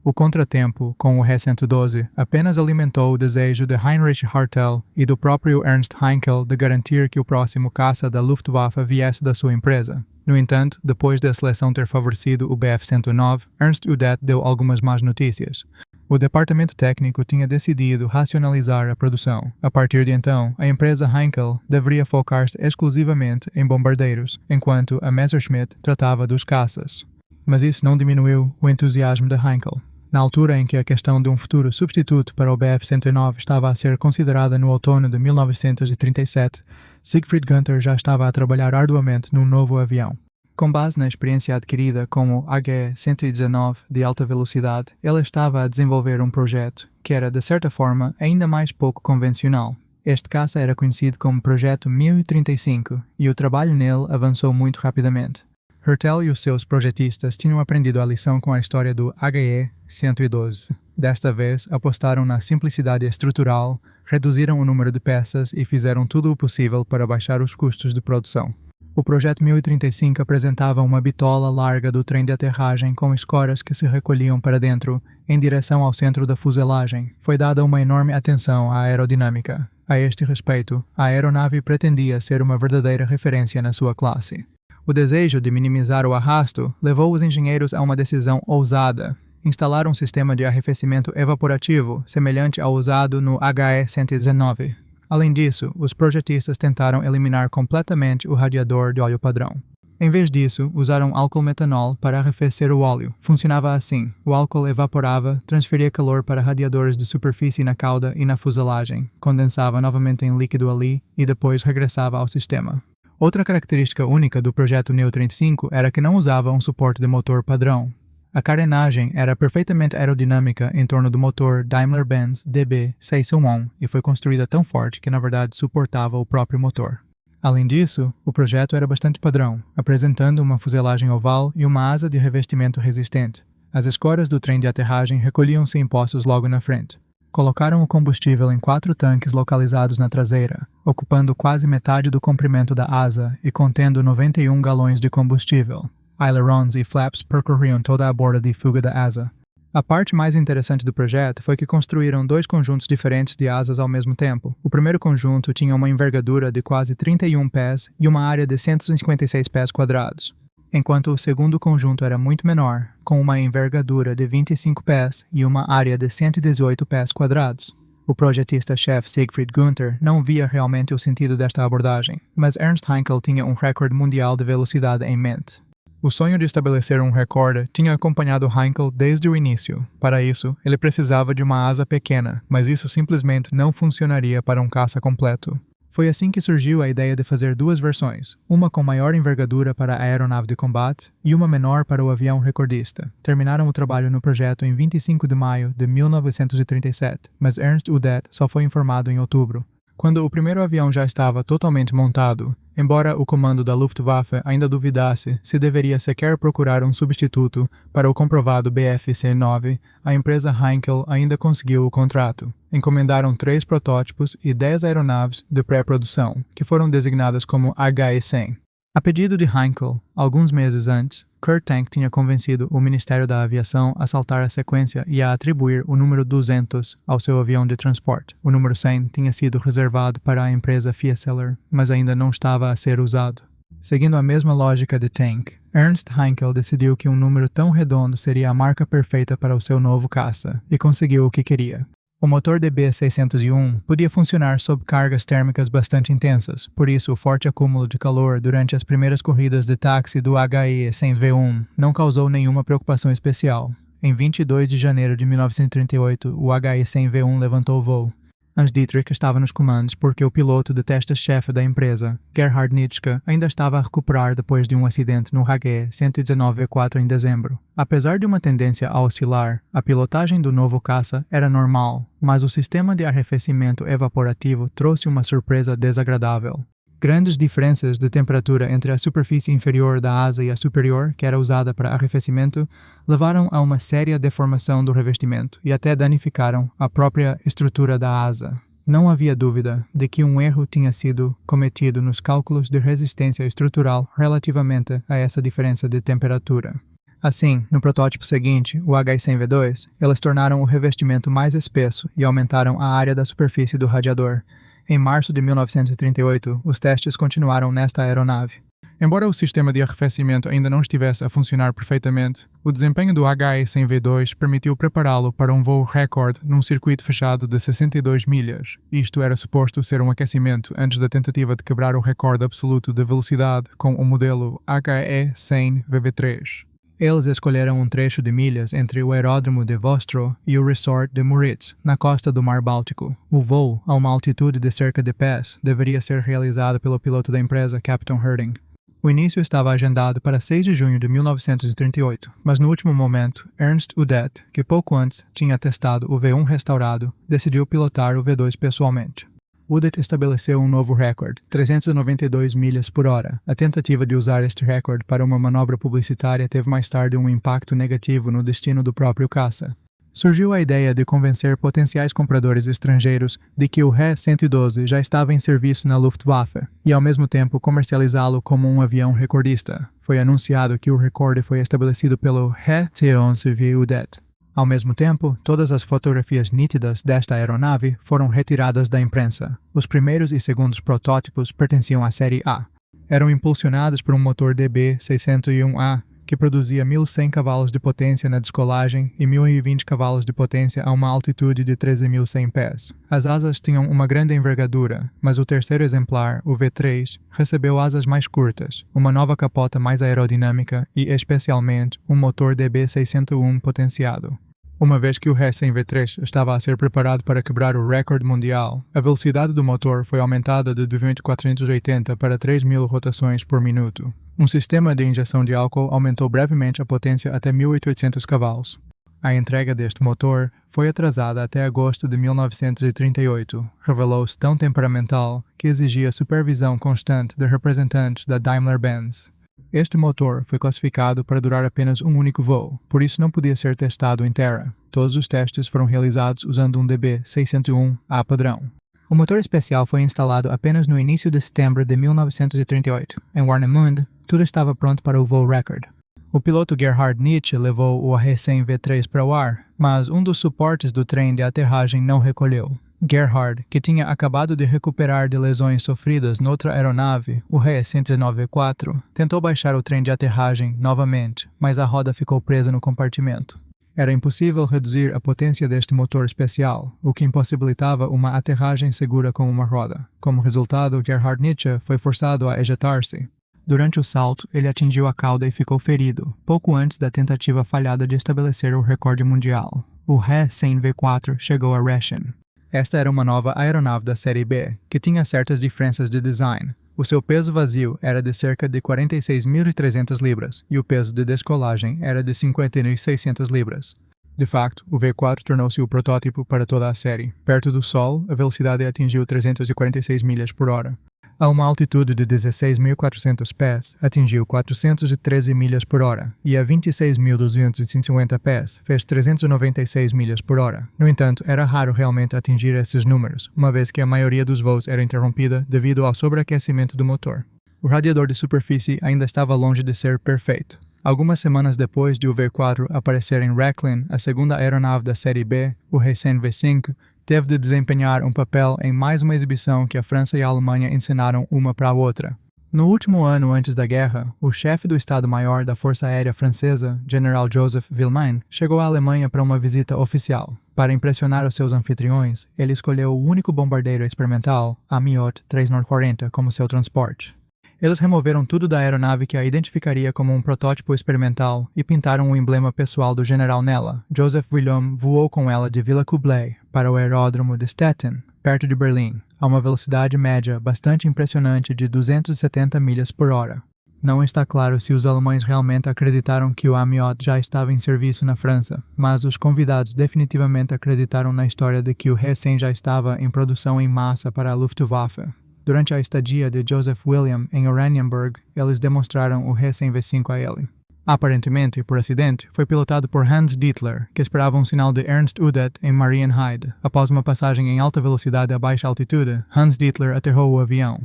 O contratempo com o He-112 apenas alimentou o desejo de Heinrich Hartel e do próprio Ernst Heinkel de garantir que o próximo caça da Luftwaffe viesse da sua empresa. No entanto, depois da seleção ter favorecido o Bf-109, Ernst Udet deu algumas más notícias. O departamento técnico tinha decidido racionalizar a produção. A partir de então, a empresa Heinkel deveria focar-se exclusivamente em bombardeiros, enquanto a Messerschmitt tratava dos caças. Mas isso não diminuiu o entusiasmo de Heinkel. Na altura em que a questão de um futuro substituto para o Bf-109 estava a ser considerada no outono de 1937, Siegfried Günther já estava a trabalhar arduamente num novo avião. Com base na experiência adquirida com o HE-119 de alta velocidade, ele estava a desenvolver um projeto que era, de certa forma, ainda mais pouco convencional. Este caça era conhecido como Projeto 1035 e o trabalho nele avançou muito rapidamente. Hertel e os seus projetistas tinham aprendido a lição com a história do HE-112. Desta vez, apostaram na simplicidade estrutural, reduziram o número de peças e fizeram tudo o possível para baixar os custos de produção. O Projeto 1035 apresentava uma bitola larga do trem de aterragem com escoras que se recolhiam para dentro, em direção ao centro da fuselagem. Foi dada uma enorme atenção à aerodinâmica. A este respeito, a aeronave pretendia ser uma verdadeira referência na sua classe. O desejo de minimizar o arrasto levou os engenheiros a uma decisão ousada: instalar um sistema de arrefecimento evaporativo semelhante ao usado no HE-119. Além disso, os projetistas tentaram eliminar completamente o radiador de óleo padrão. Em vez disso, usaram álcool metanol para arrefecer o óleo. Funcionava assim: o álcool evaporava, transferia calor para radiadores de superfície na cauda e na fuselagem, condensava novamente em líquido ali e depois regressava ao sistema. Outra característica única do projeto Neo 35 era que não usava um suporte de motor padrão. A carenagem era perfeitamente aerodinâmica em torno do motor Daimler-Benz DB611 e foi construída tão forte que na verdade suportava o próprio motor. Além disso, o projeto era bastante padrão, apresentando uma fuselagem oval e uma asa de revestimento resistente. As escoras do trem de aterragem recolhiam-se em poços logo na frente. Colocaram o combustível em 4 tanques localizados na traseira, ocupando quase metade do comprimento da asa e contendo 91 galões de combustível. Ailerons e flaps percorriam toda a borda de fuga da asa. A parte mais interessante do projeto foi que construíram 2 conjuntos diferentes de asas ao mesmo tempo. O primeiro conjunto tinha uma envergadura de quase 31 pés e uma área de 156 pés quadrados, enquanto o segundo conjunto era muito menor, com uma envergadura de 25 pés e uma área de 118 pés quadrados. O projetista-chefe Siegfried Günther não via realmente o sentido desta abordagem, mas Ernst Heinkel tinha um recorde mundial de velocidade em mente. O sonho de estabelecer um recorde tinha acompanhado Heinkel desde o início. Para isso, ele precisava de uma asa pequena, mas isso simplesmente não funcionaria para um caça completo. Foi assim que surgiu a ideia de fazer 2 versões, uma com maior envergadura para a aeronave de combate e uma menor para o avião recordista. Terminaram o trabalho no projeto em 25 de maio de 1937, mas Ernst Udet só foi informado em outubro. Quando o primeiro avião já estava totalmente montado, embora o comando da Luftwaffe ainda duvidasse se deveria sequer procurar um substituto para o comprovado Bf-109, a empresa Heinkel ainda conseguiu o contrato. Encomendaram 3 protótipos e 10 aeronaves de pré-produção, que foram designadas como HE-100. A pedido de Heinkel, alguns meses antes, Kurt Tank tinha convencido o Ministério da Aviação a saltar a sequência e a atribuir o número 200 ao seu avião de transporte. O número 100 tinha sido reservado para a empresa Fieseler, mas ainda não estava a ser usado. Seguindo a mesma lógica de Tank, Ernst Heinkel decidiu que um número tão redondo seria a marca perfeita para o seu novo caça, e conseguiu o que queria. O motor DB601 podia funcionar sob cargas térmicas bastante intensas, por isso o forte acúmulo de calor durante as primeiras corridas de táxi do HE-100V1 não causou nenhuma preocupação especial. Em 22 de janeiro de 1938, o HE-100V1 levantou voo. Hans Dietrich estava nos comandos porque o piloto de teste-chefe da empresa, Gerhard Nitschke, ainda estava a recuperar depois de um acidente no HE-119V4 em dezembro. Apesar de uma tendência a oscilar, a pilotagem do novo caça era normal, mas o sistema de arrefecimento evaporativo trouxe uma surpresa desagradável. Grandes diferenças de temperatura entre a superfície inferior da asa e a superior, que era usada para arrefecimento, levaram a uma séria deformação do revestimento e até danificaram a própria estrutura da asa. Não havia dúvida de que um erro tinha sido cometido nos cálculos de resistência estrutural relativamente a essa diferença de temperatura. Assim, no protótipo seguinte, o H-100V2, eles tornaram o revestimento mais espesso e aumentaram a área da superfície do radiador. Em março de 1938, os testes continuaram nesta aeronave. Embora o sistema de arrefecimento ainda não estivesse a funcionar perfeitamente, o desempenho do HE-100V2 permitiu prepará-lo para um voo recorde num circuito fechado de 62 milhas. Isto era suposto ser um aquecimento antes da tentativa de quebrar o recorde absoluto de velocidade com o modelo HE-100VV3. Eles escolheram um trecho de milhas entre o aeródromo de Vostro e o resort de Müritz, na costa do Mar Báltico. O voo, a uma altitude de cerca de pés, deveria ser realizado pelo piloto da empresa Captain Herding. O início estava agendado para 6 de junho de 1938, mas no último momento, Ernst Udet, que pouco antes tinha testado o V1 restaurado, decidiu pilotar o V2 pessoalmente. Udet estabeleceu um novo recorde, 392 milhas por hora. A tentativa de usar este recorde para uma manobra publicitária teve mais tarde um impacto negativo no destino do próprio caça. Surgiu a ideia de convencer potenciais compradores estrangeiros de que o He-112 já estava em serviço na Luftwaffe e, ao mesmo tempo, comercializá-lo como um avião recordista. Foi anunciado que o recorde foi estabelecido pelo He-111V Udet. Ao mesmo tempo, todas as fotografias nítidas desta aeronave foram retiradas da imprensa. Os primeiros e segundos protótipos pertenciam à série A. Eram impulsionados por um motor DB601A, que produzia 1.100 cavalos de potência na descolagem e 1.020 cavalos de potência a uma altitude de 13.100 pés. As asas tinham uma grande envergadura, mas o terceiro exemplar, o V3, recebeu asas mais curtas, uma nova capota mais aerodinâmica e, especialmente, um motor DB601 potenciado. Uma vez que o He-100V3 estava a ser preparado para quebrar o recorde mundial, a velocidade do motor foi aumentada de 2.480 para 3.000 rotações por minuto. Um sistema de injeção de álcool aumentou brevemente a potência até 1.800 cavalos. A entrega deste motor foi atrasada até agosto de 1938. Revelou-se tão temperamental que exigia supervisão constante de representantes da Daimler-Benz. Este motor foi classificado para durar apenas um único voo, por isso não podia ser testado em terra. Todos os testes foram realizados usando um DB601A padrão. O motor especial foi instalado apenas no início de setembro de 1938. Em Warnemünde, tudo estava pronto para o voo recorde. O piloto Gerhard Nietzsche levou o He-100V3 para o ar, mas um dos suportes do trem de aterragem não recolheu. Gerhard, que tinha acabado de recuperar de lesões sofridas noutra aeronave, o He-119V4, tentou baixar o trem de aterragem novamente, mas a roda ficou presa no compartimento. Era impossível reduzir a potência deste motor especial, o que impossibilitava uma aterragem segura com uma roda. Como resultado, Gerhard Nietzsche foi forçado a ejetar-se. Durante o salto, ele atingiu a cauda e ficou ferido, pouco antes da tentativa falhada de estabelecer o recorde mundial. O He-100V4 chegou a Reschen. Esta era uma nova aeronave da série B, que tinha certas diferenças de design. O seu peso vazio era de cerca de 46.300 libras e o peso de descolagem era de 50.600 libras. De facto, o V4 tornou-se o protótipo para toda a série. Perto do Sol, a velocidade atingiu 346 milhas por hora. A uma altitude de 16.400 pés, atingiu 413 milhas por hora, e a 26.250 pés, fez 396 milhas por hora. No entanto, era raro realmente atingir esses números, uma vez que a maioria dos voos era interrompida devido ao sobreaquecimento do motor. O radiador de superfície ainda estava longe de ser perfeito. Algumas semanas depois de o V4 aparecer em Rechlin, a segunda aeronave da série B, o He-100V5, teve de desempenhar um papel em mais uma exibição que a França e a Alemanha ensinaram uma para a outra. No último ano antes da guerra, o chefe do Estado-Maior da Força Aérea Francesa, General Joseph Villemain, chegou à Alemanha para uma visita oficial. Para impressionar os seus anfitriões, ele escolheu o único bombardeiro experimental, a Miot 340, como seu transporte. Eles removeram tudo da aeronave que a identificaria como um protótipo experimental e pintaram o emblema pessoal do general nela. Joseph Guillaume voou com ela de Villa Kublai para o aeródromo de Stettin, perto de Berlim, a uma velocidade média bastante impressionante de 270 milhas por hora. Não está claro se os alemães realmente acreditaram que o Amiot já estava em serviço na França, mas os convidados definitivamente acreditaram na história de que o He-100 já estava em produção em massa para a Luftwaffe. Durante a estadia de Joseph William em Oranienburg, eles demonstraram o He-100V5 a ele. Aparentemente, por acidente, foi pilotado por Hans Dietler, que esperava um sinal de Ernst Udet em Marienheide. Após uma passagem em alta velocidade a baixa altitude, Hans Dietler aterrou o avião.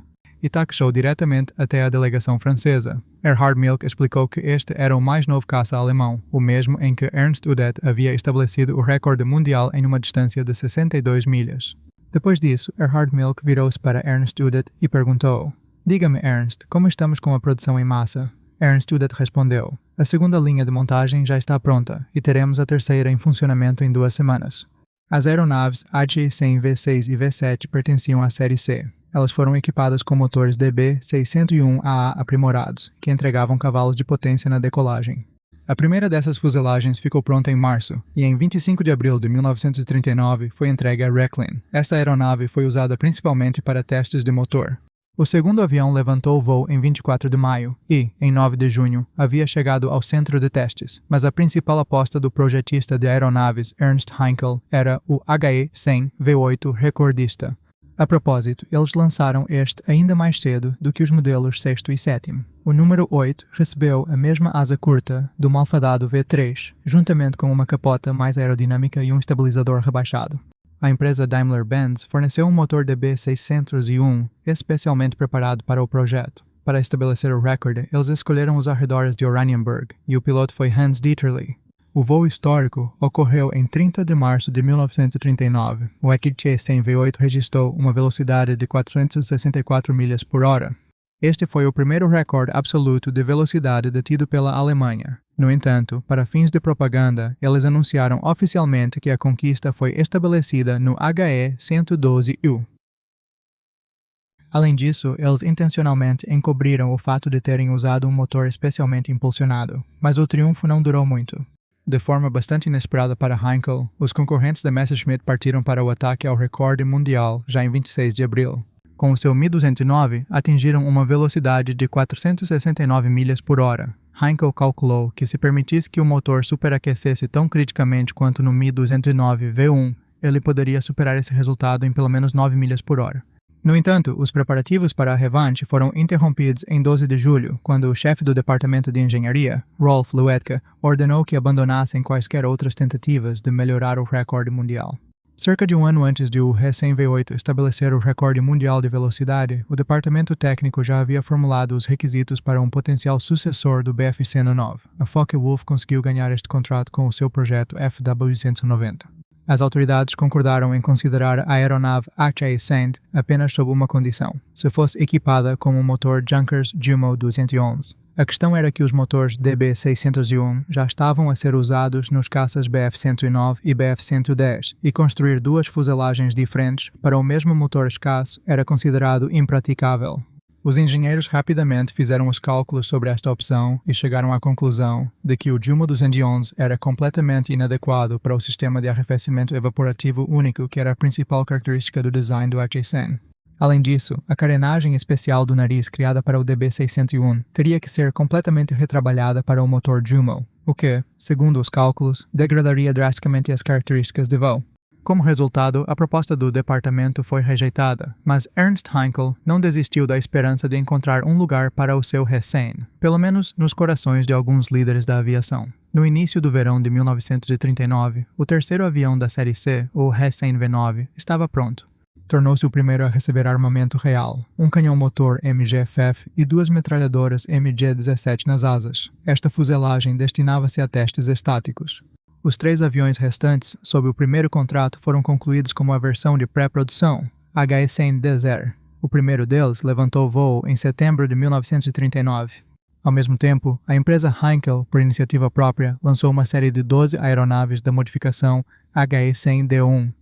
e taxou diretamente até a delegação francesa. Erhard Milch explicou que este era o mais novo caça alemão, o mesmo em que Ernst Udet havia estabelecido o recorde mundial em uma distância de 62 milhas. Depois disso, Erhard Milch virou-se para Ernst Udet e perguntou: "Diga-me, Ernst, como estamos com a produção em massa?" Ernst Udet respondeu: "A segunda linha de montagem já está pronta e teremos a terceira em funcionamento em 2 semanas." As aeronaves HE-100 V6 e V7 pertenciam à série C. Elas foram equipadas com motores DB601AA aprimorados, que entregavam cavalos de potência na decolagem. A primeira dessas fuselagens ficou pronta em março, e em 25 de abril de 1939 foi entregue a Rechlin. Essa aeronave foi usada principalmente para testes de motor. O segundo avião levantou o voo em 24 de maio e, em 9 de junho, havia chegado ao centro de testes, mas a principal aposta do projetista de aeronaves Ernst Heinkel era o HE-100 V8 recordista. A propósito, eles lançaram este ainda mais cedo do que os modelos 6º e 7º. O número 8 recebeu a mesma asa curta do malfadado V3, juntamente com uma capota mais aerodinâmica e um estabilizador rebaixado. A empresa Daimler-Benz forneceu um motor DB601 especialmente preparado para o projeto. Para estabelecer o recorde, eles escolheram os arredores de Oranienburg, e o piloto foi Hans Dieterle. O voo histórico ocorreu em 30 de março de 1939. O HE-100 V8 registrou uma velocidade de 464 milhas por hora. Este foi o primeiro recorde absoluto de velocidade detido pela Alemanha. No entanto, para fins de propaganda, eles anunciaram oficialmente que a conquista foi estabelecida no HE-112U. Além disso, eles intencionalmente encobriram o fato de terem usado um motor especialmente impulsionado, mas o triunfo não durou muito. De forma bastante inesperada para Heinkel, os concorrentes da Messerschmitt partiram para o ataque ao recorde mundial já em 26 de abril. Com o seu Mi-209, atingiram uma velocidade de 469 milhas por hora. Heinkel calculou que se permitisse que o motor superaquecesse tão criticamente quanto no Mi-209 V1, ele poderia superar esse resultado em pelo menos 9 milhas por hora. No entanto, os preparativos para a revanche foram interrompidos em 12 de julho, quando o chefe do Departamento de Engenharia, Rolf Luetka, ordenou que abandonassem quaisquer outras tentativas de melhorar o recorde mundial. Cerca de um ano antes de o He-100 V8 estabelecer o recorde mundial de velocidade, o departamento técnico já havia formulado os requisitos para um potencial sucessor do Bf-109. A Focke-Wulf conseguiu ganhar este contrato com o seu projeto FW-190. As autoridades concordaram em considerar a aeronave HE-100 apenas sob uma condição: se fosse equipada com um motor Junkers Jumo 211. A questão era que os motores DB601 já estavam a ser usados nos caças Bf-109 e Bf-110, e construir 2 fuselagens diferentes para o mesmo motor escasso era considerado impraticável. Os engenheiros rapidamente fizeram os cálculos sobre esta opção e chegaram à conclusão de que o Jumo 211 era completamente inadequado para o sistema de arrefecimento evaporativo único que era a principal característica do design do HE-100. Além disso, a carenagem especial do nariz criada para o DB601 teria que ser completamente retrabalhada para o motor Jumo, o que, segundo os cálculos, degradaria drasticamente as características de voo. Como resultado, a proposta do departamento foi rejeitada, mas Ernst Heinkel não desistiu da esperança de encontrar um lugar para o seu He-100, pelo menos nos corações de alguns líderes da aviação. No início do verão de 1939, o terceiro avião da série C, o He-100 V9, estava pronto. Tornou-se o primeiro a receber armamento real, um canhão motor MG-FF e 2 metralhadoras MG-17 nas asas. Esta fuselagem destinava-se a testes estáticos. Os 3 aviões restantes, sob o primeiro contrato, foram concluídos como a versão de pré-produção, HE-100 Desert. O primeiro deles levantou voo em setembro de 1939. Ao mesmo tempo, a empresa Heinkel, por iniciativa própria, lançou uma série de 12 aeronaves da modificação HE-100D1.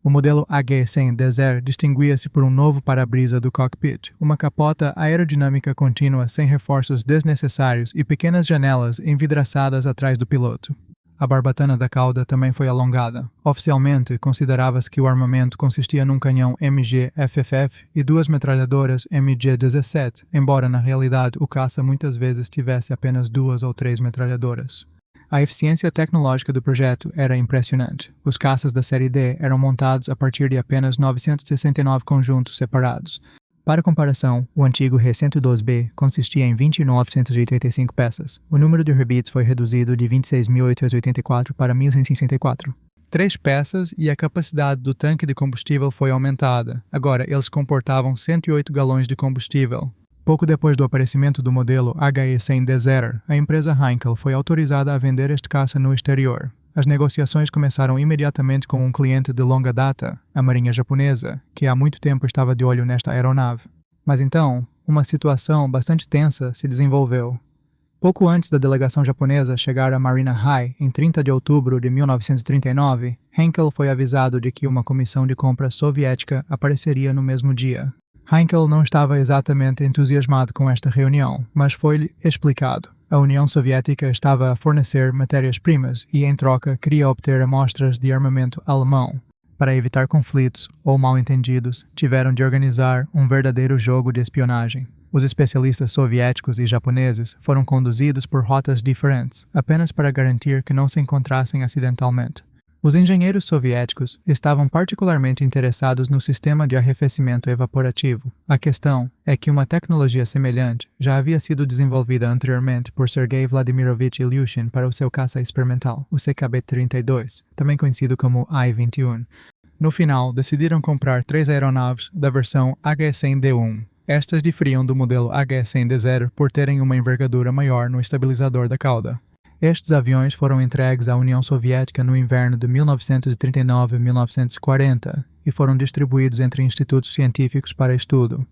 O modelo HE-100 Desert distinguia-se por um novo para-brisa do cockpit, uma capota aerodinâmica contínua sem reforços desnecessários e pequenas janelas envidraçadas atrás do piloto. A barbatana da cauda também foi alongada. Oficialmente, considerava-se que o armamento consistia num canhão MG-FFF e 2 metralhadoras MG-17, embora na realidade o caça muitas vezes tivesse apenas 2 ou 3 metralhadoras. A eficiência tecnológica do projeto era impressionante. Os caças da série D eram montados a partir de apenas 969 conjuntos separados. Para comparação, o antigo He-112B consistia em 20.985 peças. O número de rebits foi reduzido de 26.884 para 1.164. 3 peças e a capacidade do tanque de combustível foi aumentada. Agora, eles comportavam 108 galões de combustível. Pouco depois do aparecimento do modelo HE-100 Desert, a empresa Heinkel foi autorizada a vender este caça no exterior. As negociações começaram imediatamente com um cliente de longa data, a Marinha Japonesa, que há muito tempo estava de olho nesta aeronave. Mas então, uma situação bastante tensa se desenvolveu. Pouco antes da delegação japonesa chegar à Marina High, em 30 de outubro de 1939, Heinkel foi avisado de que uma comissão de compra soviética apareceria no mesmo dia. Heinkel não estava exatamente entusiasmado com esta reunião, mas foi-lhe explicado. A União Soviética estava a fornecer matérias-primas e, em troca, queria obter amostras de armamento alemão. Para evitar conflitos ou mal-entendidos, tiveram de organizar um verdadeiro jogo de espionagem. Os especialistas soviéticos e japoneses foram conduzidos por rotas diferentes, apenas para garantir que não se encontrassem acidentalmente. Os engenheiros soviéticos estavam particularmente interessados no sistema de arrefecimento evaporativo. A questão é que uma tecnologia semelhante já havia sido desenvolvida anteriormente por Sergei Vladimirovich Ilyushin para o seu caça experimental, o CKB-32, também conhecido como I-21. No final, decidiram comprar 3 aeronaves da versão HE-100D1. Estas diferiam do modelo HE-100 Desert por terem uma envergadura maior no estabilizador da cauda. Estes aviões foram entregues à União Soviética no inverno de 1939-1940 e foram distribuídos entre institutos científicos para estudo.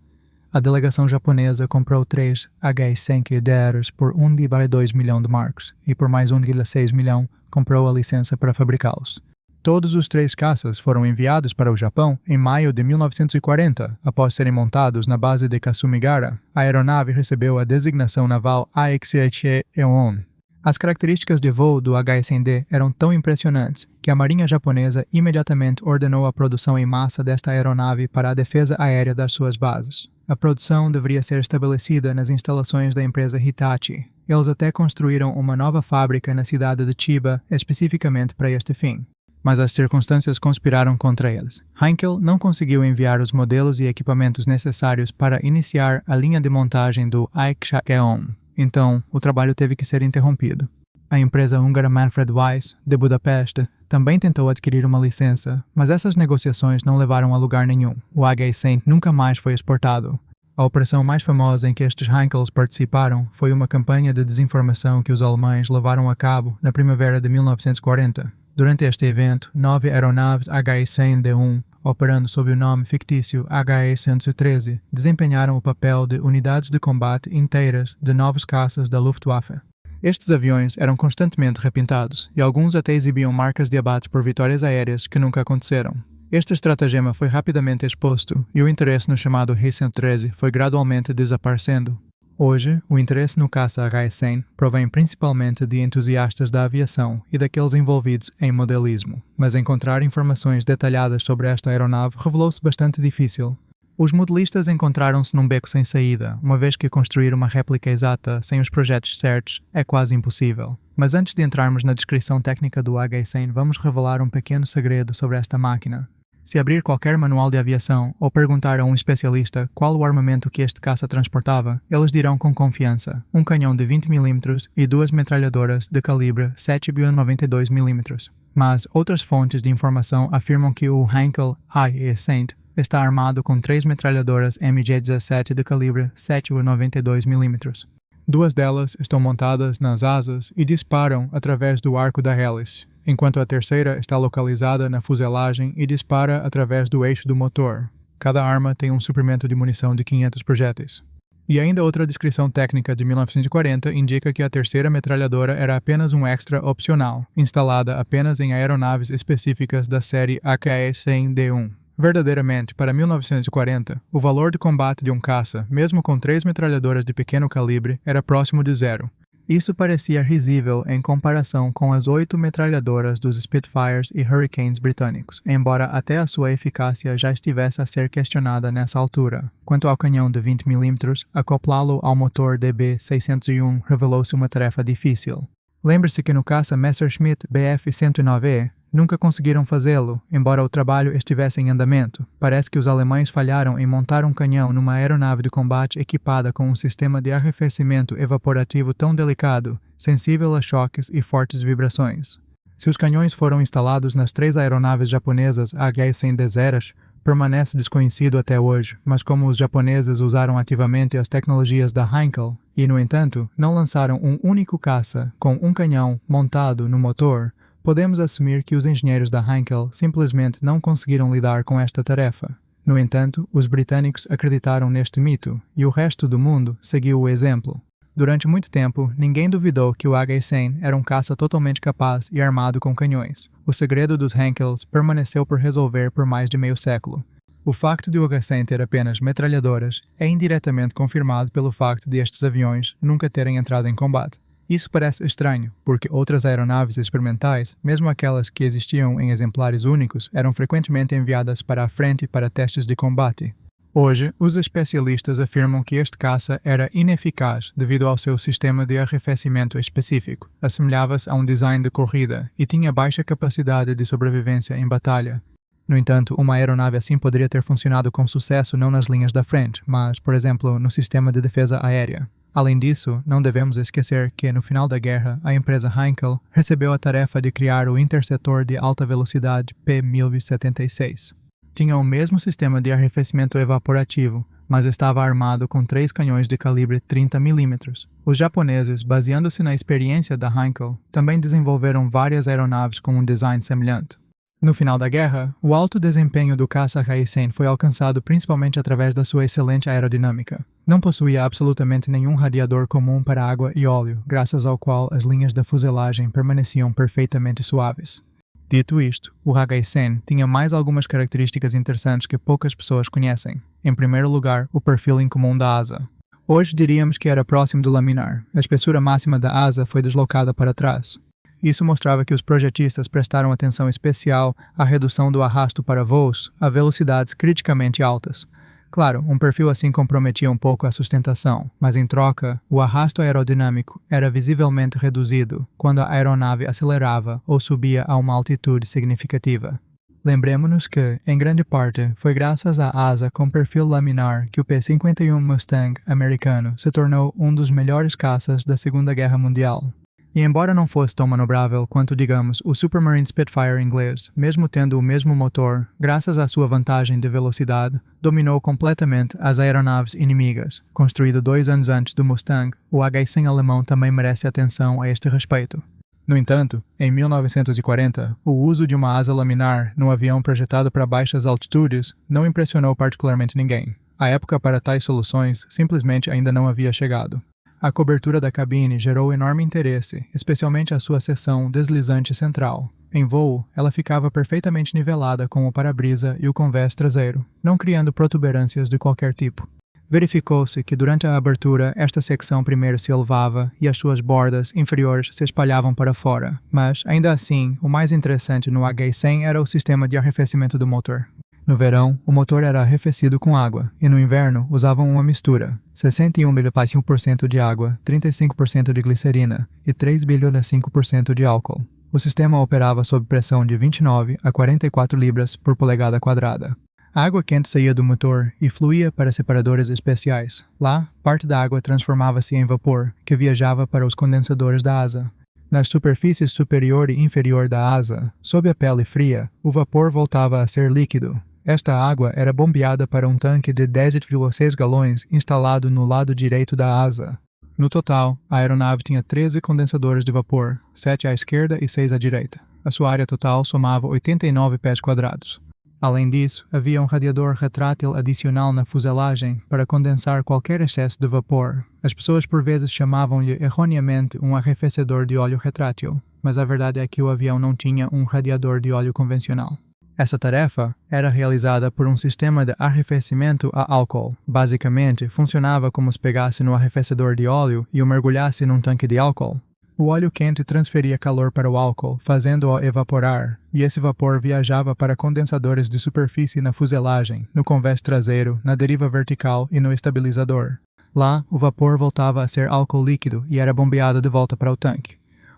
A delegação japonesa comprou 3 HE-100 Dares por 1,2 milhão de marcos e por mais 1,6 milhão comprou a licença para fabricá-los. Todos os 3 caças foram enviados para o Japão em maio de 1940, após serem montados na base de Kasumigara. A aeronave recebeu a designação naval Aichi-Eon. As características de voo do HE-100D eram tão impressionantes que a Marinha Japonesa imediatamente ordenou a produção em massa desta aeronave para a defesa aérea das suas bases. A produção deveria ser estabelecida nas instalações da empresa Hitachi. Eles até construíram uma nova fábrica na cidade de Chiba especificamente para este fim. Mas as circunstâncias conspiraram contra eles. Heinkel não conseguiu enviar os modelos e equipamentos necessários para iniciar a linha de montagem do Aichi-Eon. Então, o trabalho teve que ser interrompido. A empresa húngara Manfred Weiss, de Budapeste, também tentou adquirir uma licença, mas essas negociações não levaram a lugar nenhum. O HE-100 nunca mais foi exportado. A operação mais famosa em que estes Heinkels participaram foi uma campanha de desinformação que os alemães levaram a cabo na primavera de 1940. Durante este evento, 9 aeronaves HE-100D1, operando sob o nome fictício HE-113, desempenharam o papel de unidades de combate inteiras de novos caças da Luftwaffe. Estes aviões eram constantemente repintados, e alguns até exibiam marcas de abate por vitórias aéreas que nunca aconteceram. Este estratagema foi rapidamente exposto, e o interesse no chamado He-113 foi gradualmente desaparecendo. Hoje, o interesse no caça HE-100 provém principalmente de entusiastas da aviação e daqueles envolvidos em modelismo, mas encontrar informações detalhadas sobre esta aeronave revelou-se bastante difícil. Os modelistas encontraram-se num beco sem saída, uma vez que construir uma réplica exata sem os projetos certos é quase impossível. Mas antes de entrarmos na descrição técnica do HE-100, vamos revelar um pequeno segredo sobre esta máquina. Se abrir qualquer manual de aviação ou perguntar a um especialista qual o armamento que este caça transportava, eles dirão com confiança: um canhão de 20 mm e 2 metralhadoras de calibre 7,92 mm. Mas outras fontes de informação afirmam que o Heinkel HE-100 está armado com 3 metralhadoras MG-17 de calibre 7,92 mm. 2 delas estão montadas nas asas e disparam através do arco da hélice, enquanto a terceira está localizada na fuselagem e dispara através do eixo do motor. Cada arma tem um suprimento de munição de 500 projéteis. E ainda outra descrição técnica de 1940 indica que a terceira metralhadora era apenas um extra opcional, instalada apenas em aeronaves específicas da série HE-100D1. Verdadeiramente, para 1940, o valor de combate de um caça, mesmo com 3 metralhadoras de pequeno calibre, era próximo de zero. Isso parecia risível em comparação com as 8 metralhadoras dos Spitfires e Hurricanes britânicos, embora até a sua eficácia já estivesse a ser questionada nessa altura. Quanto ao canhão de 20 mm, acoplá-lo ao motor DB-601 revelou-se uma tarefa difícil. Lembre-se que no caça Messerschmitt Bf-109E, nunca conseguiram fazê-lo, embora o trabalho estivesse em andamento. Parece que os alemães falharam em montar um canhão numa aeronave de combate equipada com um sistema de arrefecimento evaporativo tão delicado, sensível a choques e fortes vibrações. Se os canhões foram instalados nas 3 aeronaves japonesas H-100 Desert, permanece desconhecido até hoje, mas como os japoneses usaram ativamente as tecnologias da Heinkel e, no entanto, não lançaram um único caça com um canhão montado no motor, podemos assumir que os engenheiros da Heinkel simplesmente não conseguiram lidar com esta tarefa. No entanto, os britânicos acreditaram neste mito e o resto do mundo seguiu o exemplo. Durante muito tempo, ninguém duvidou que o H-100 era um caça totalmente capaz e armado com canhões. O segredo dos Henkels permaneceu por resolver por mais de meio século. O facto de o H-100 ter apenas metralhadoras é indiretamente confirmado pelo facto de estes aviões nunca terem entrado em combate. Isso parece estranho, porque outras aeronaves experimentais, mesmo aquelas que existiam em exemplares únicos, eram frequentemente enviadas para a frente para testes de combate. Hoje, os especialistas afirmam que este caça era ineficaz devido ao seu sistema de arrefecimento específico, assemelhava-se a um design de corrida e tinha baixa capacidade de sobrevivência em batalha. No entanto, uma aeronave assim poderia ter funcionado com sucesso não nas linhas da frente, mas, por exemplo, no sistema de defesa aérea. Além disso, não devemos esquecer que, no final da guerra, a empresa Heinkel recebeu a tarefa de criar o interceptor de alta velocidade P-1076. Tinha o mesmo sistema de arrefecimento evaporativo, mas estava armado com 3 canhões de calibre 30 mm. Os japoneses, baseando-se na experiência da Heinkel, também desenvolveram várias aeronaves com um design semelhante. No final da guerra, o alto desempenho do caça H-100 foi alcançado principalmente através da sua excelente aerodinâmica. Não possuía absolutamente nenhum radiador comum para água e óleo, graças ao qual as linhas da fuselagem permaneciam perfeitamente suaves. Dito isto, o H-100 tinha mais algumas características interessantes que poucas pessoas conhecem. Em primeiro lugar, o perfil incomum da asa. Hoje diríamos que era próximo do laminar. A espessura máxima da asa foi deslocada para trás. Isso mostrava que os projetistas prestaram atenção especial à redução do arrasto para voos a velocidades criticamente altas. Claro, um perfil assim comprometia um pouco a sustentação, mas em troca, o arrasto aerodinâmico era visivelmente reduzido quando a aeronave acelerava ou subia a uma altitude significativa. Lembremos-nos que, em grande parte, foi graças à asa com perfil laminar que o P-51 Mustang americano se tornou um dos melhores caças da Segunda Guerra Mundial. E embora não fosse tão manobrável quanto, digamos, o Supermarine Spitfire inglês, mesmo tendo o mesmo motor, graças à sua vantagem de velocidade, dominou completamente as aeronaves inimigas. Construído 2 anos antes do Mustang, o H-100 alemão também merece atenção a este respeito. No entanto, em 1940, o uso de uma asa laminar num avião projetado para baixas altitudes não impressionou particularmente ninguém. A época para tais soluções simplesmente ainda não havia chegado. A cobertura da cabine gerou enorme interesse, especialmente a sua seção deslizante central. Em voo, ela ficava perfeitamente nivelada com o para-brisa e o convés traseiro, não criando protuberâncias de qualquer tipo. Verificou-se que durante a abertura esta secção primeiro se elevava e as suas bordas inferiores se espalhavam para fora, mas, ainda assim, o mais interessante no H-100 era o sistema de arrefecimento do motor. No verão, o motor era arrefecido com água, e no inverno usavam uma mistura, 61,5% de água, 35% de glicerina e 3,5% de álcool. O sistema operava sob pressão de 29 a 44 libras por polegada quadrada. A água quente saía do motor e fluía para separadores especiais. Lá, parte da água transformava-se em vapor, que viajava para os condensadores da asa. Nas superfícies superior e inferior da asa, sob a pele fria, o vapor voltava a ser líquido. Esta água era bombeada para um tanque de 10,6 galões instalado no lado direito da asa. No total, a aeronave tinha 13 condensadores de vapor, 7 à esquerda e 6 à direita. A sua área total somava 89 pés quadrados. Além disso, havia um radiador retrátil adicional na fuselagem para condensar qualquer excesso de vapor. As pessoas por vezes chamavam-lhe erroneamente um arrefecedor de óleo retrátil, mas a verdade é que o avião não tinha um radiador de óleo convencional. Essa tarefa era realizada por um sistema de arrefecimento a álcool. Basicamente, funcionava como se pegasse no arrefecedor de óleo e o mergulhasse num tanque de álcool. O óleo quente transferia calor para o álcool, fazendo-o evaporar, e esse vapor viajava para condensadores de superfície na fuselagem, no convés traseiro, na deriva vertical e no estabilizador. Lá, o vapor voltava a ser álcool líquido e era bombeado de volta para o tanque.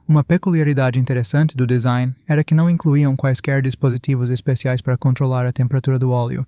Uma peculiaridade interessante do design era que não incluíam quaisquer dispositivos especiais para controlar a temperatura do óleo.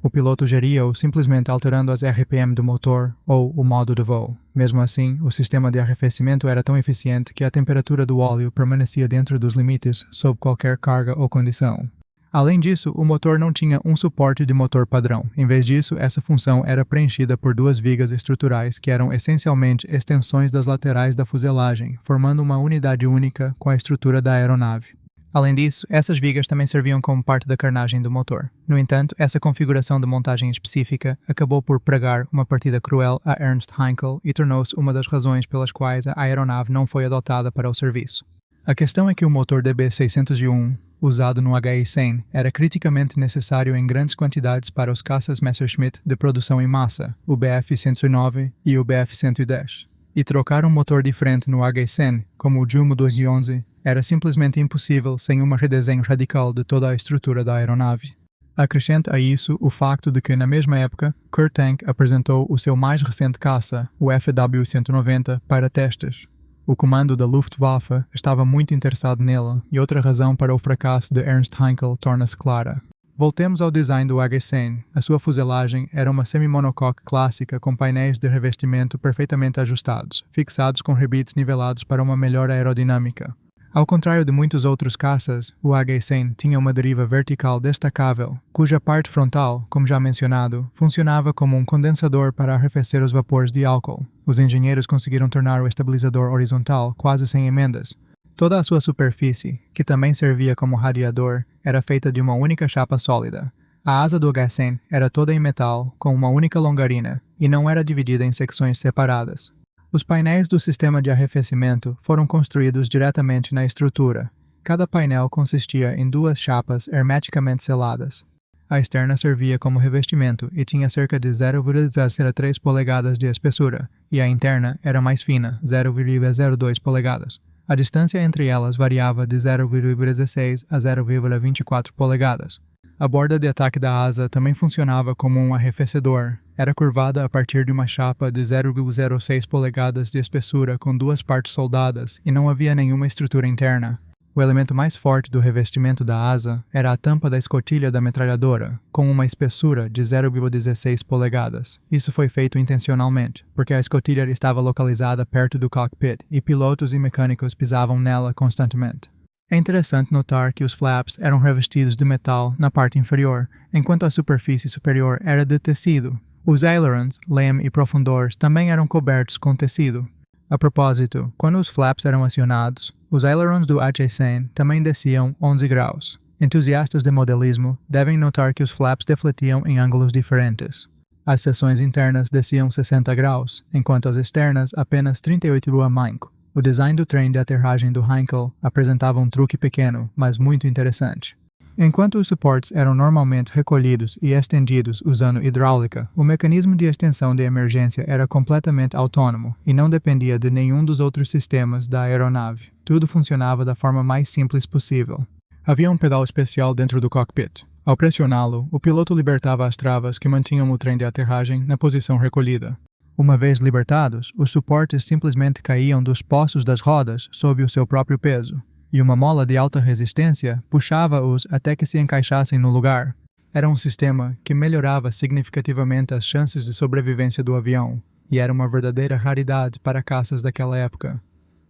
O piloto geria-o simplesmente alterando as RPM do motor ou o modo de voo. Mesmo assim, o sistema de arrefecimento era tão eficiente que a temperatura do óleo permanecia dentro dos limites sob qualquer carga ou condição. Além disso, o motor não tinha um suporte de motor padrão. Em vez disso, essa função era preenchida por duas vigas estruturais que eram essencialmente extensões das laterais da fuselagem, formando uma unidade única com a estrutura da aeronave. Além disso, essas vigas também serviam como parte da carnagem do motor. No entanto, essa configuração de montagem específica acabou por pregar uma partida cruel a Ernst Heinkel e tornou-se uma das razões pelas quais a aeronave não foi adotada para o serviço. A questão é que o motor DB601, usado no HI-100, era criticamente necessário em grandes quantidades para os caças Messerschmitt de produção em massa, o Bf-109 e o Bf-110. E trocar um motor diferente no HI-100, como o Jumo 211, era simplesmente impossível sem um redesenho radical de toda a estrutura da aeronave. Acrescente a isso o facto de que, na mesma época, Kurt Tank apresentou o seu mais recente caça, o FW-190, para testes. O comando da Luftwaffe estava muito interessado nele, e outra razão para o fracasso de Ernst Heinkel torna-se clara. Voltemos ao design do HI-100. A sua fuselagem era uma semi-monocoque clássica com painéis de revestimento perfeitamente ajustados, fixados com rebites nivelados para uma melhor aerodinâmica. Ao contrário de muitos outros caças, o HI-100 tinha uma deriva vertical destacável, cuja parte frontal, como já mencionado, funcionava como um condensador para arrefecer os vapores de álcool. Os engenheiros conseguiram tornar o estabilizador horizontal quase sem emendas. Toda a sua superfície, que também servia como radiador, era feita de uma única chapa sólida. A asa do HI-100 era toda em metal, com uma única longarina, e não era dividida em secções separadas. Os painéis do sistema de arrefecimento foram construídos diretamente na estrutura. Cada painel consistia em duas chapas hermeticamente seladas. A externa servia como revestimento e tinha cerca de 0,03 polegadas de espessura, e a interna era mais fina, 0,02 polegadas. A distância entre elas variava de 0,16 a 0,24 polegadas. A borda de ataque da asa também funcionava como um arrefecedor. Era curvada a partir de uma chapa de 0,06 polegadas de espessura com duas partes soldadas e não havia nenhuma estrutura interna. O elemento mais forte do revestimento da asa era a tampa da escotilha da metralhadora, com uma espessura de 0,16 polegadas. Isso foi feito intencionalmente, porque a escotilha estava localizada perto do cockpit e pilotos e mecânicos pisavam nela constantemente. É interessante notar que os flaps eram revestidos de metal na parte inferior, enquanto a superfície superior era de tecido. Os ailerons, leme e profundores também eram cobertos com tecido. A propósito, quando os flaps eram acionados, os ailerons do HI-100 também desciam 11 graus. Entusiastas de modelismo devem notar que os flaps defletiam em ângulos diferentes. As seções internas desciam 60 graus, enquanto as externas apenas 38,5. O design do trem de aterragem do Heinkel apresentava um truque pequeno, mas muito interessante. Enquanto os suportes eram normalmente recolhidos e estendidos usando hidráulica, o mecanismo de extensão de emergência era completamente autônomo e não dependia de nenhum dos outros sistemas da aeronave. Tudo funcionava da forma mais simples possível. Havia um pedal especial dentro do cockpit. Ao pressioná-lo, o piloto libertava as travas que mantinham o trem de aterragem na posição recolhida. Uma vez libertados, os suportes simplesmente caíam dos poços das rodas sob o seu próprio peso, e uma mola de alta resistência puxava-os até que se encaixassem no lugar. Era um sistema que melhorava significativamente as chances de sobrevivência do avião, e era uma verdadeira raridade para caças daquela época.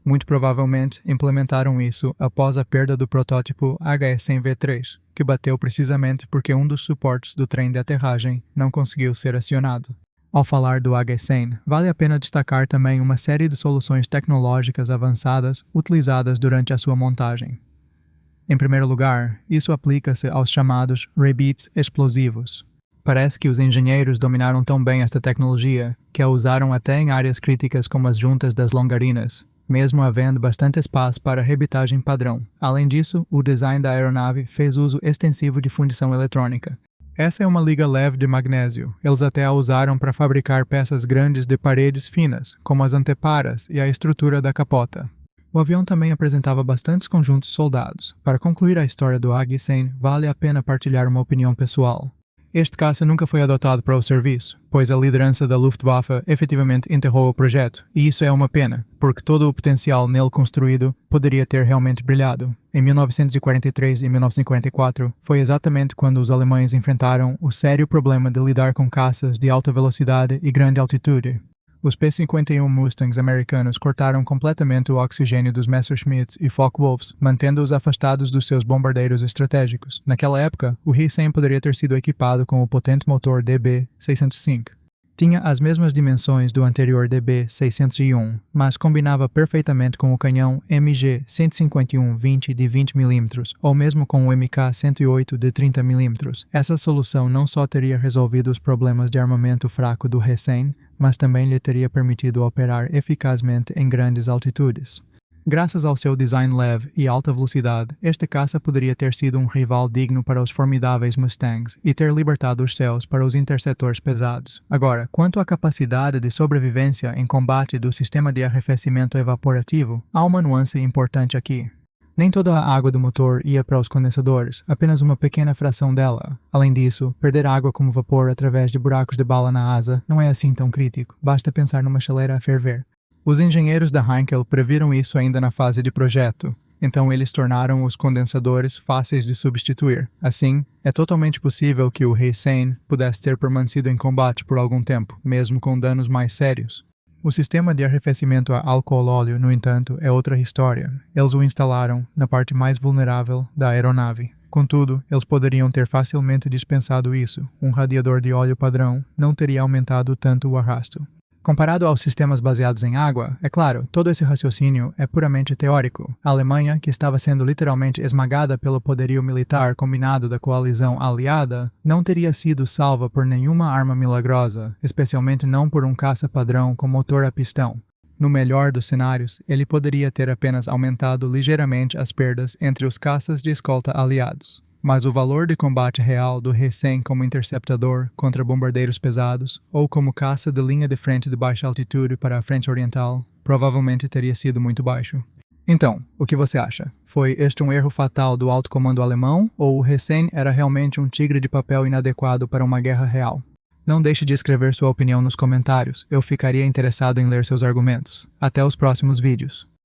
Muito provavelmente implementaram isso após a perda do protótipo HS-100V3, que bateu precisamente porque um dos suportes do trem de aterragem não conseguiu ser acionado. Ao falar do HI-100, vale a pena destacar também uma série de soluções tecnológicas avançadas utilizadas durante a sua montagem. Em primeiro lugar, isso aplica-se aos chamados rebites explosivos. Parece que os engenheiros dominaram tão bem esta tecnologia que a usaram até em áreas críticas como as juntas das longarinas, mesmo havendo bastante espaço para rebitagem padrão. Além disso, o design da aeronave fez uso extensivo de fundição eletrônica. Essa é uma liga leve de magnésio. Eles até a usaram para fabricar peças grandes de paredes finas, como as anteparas e a estrutura da capota. O avião também apresentava bastantes conjuntos soldados. Para concluir a história do HI-100, vale a pena partilhar uma opinião pessoal. Este caça nunca foi adotado para o serviço, pois a liderança da Luftwaffe efetivamente enterrou o projeto, e isso é uma pena, porque todo o potencial nele construído poderia ter realmente brilhado. Em 1943 e 1944, foi exatamente quando os alemães enfrentaram o sério problema de lidar com caças de alta velocidade e grande altitude. Os P-51 Mustangs americanos cortaram completamente o oxigênio dos Messerschmitts e Focke-Wulfs, mantendo-os afastados dos seus bombardeiros estratégicos. Naquela época, o He-100 poderia ter sido equipado com o potente motor DB-605. Tinha as mesmas dimensões do anterior DB-601, mas combinava perfeitamente com o canhão MG-151-20 de 20 mm, ou mesmo com o MK-108 de 30 mm. Essa solução não só teria resolvido os problemas de armamento fraco do He-100, mas também lhe teria permitido operar eficazmente em grandes altitudes. Graças ao seu design leve e alta velocidade, este caça poderia ter sido um rival digno para os formidáveis Mustangs e ter libertado os céus para os interceptores pesados. Agora, quanto à capacidade de sobrevivência em combate do sistema de arrefecimento evaporativo, há uma nuance importante aqui. Nem toda a água do motor ia para os condensadores, apenas uma pequena fração dela. Além disso, perder água como vapor através de buracos de bala na asa não é assim tão crítico, basta pensar numa chaleira a ferver. Os engenheiros da Heinkel previram isso ainda na fase de projeto, então eles tornaram os condensadores fáceis de substituir. Assim, é totalmente possível que o He-100 pudesse ter permanecido em combate por algum tempo, mesmo com danos mais sérios. O sistema de arrefecimento a álcool-óleo, no entanto, é outra história. Eles o instalaram na parte mais vulnerável da aeronave. Contudo, eles poderiam ter facilmente dispensado isso. Um radiador de óleo padrão não teria aumentado tanto o arrasto. Comparado aos sistemas baseados em água, é claro, todo esse raciocínio é puramente teórico. A Alemanha, que estava sendo literalmente esmagada pelo poderio militar combinado da coalizão aliada, não teria sido salva por nenhuma arma milagrosa, especialmente não por um caça padrão com motor a pistão. No melhor dos cenários, ele poderia ter apenas aumentado ligeiramente as perdas entre os caças de escolta aliados. Mas o valor de combate real do He-100 como interceptador contra bombardeiros pesados ou como caça de linha de frente de baixa altitude para a frente oriental provavelmente teria sido muito baixo. Então, o que você acha? Foi este um erro fatal do alto comando alemão ou o He-100 era realmente um tigre de papel inadequado para uma guerra real? Não deixe de escrever sua opinião nos comentários, eu ficaria interessado em ler seus argumentos. Até os próximos vídeos.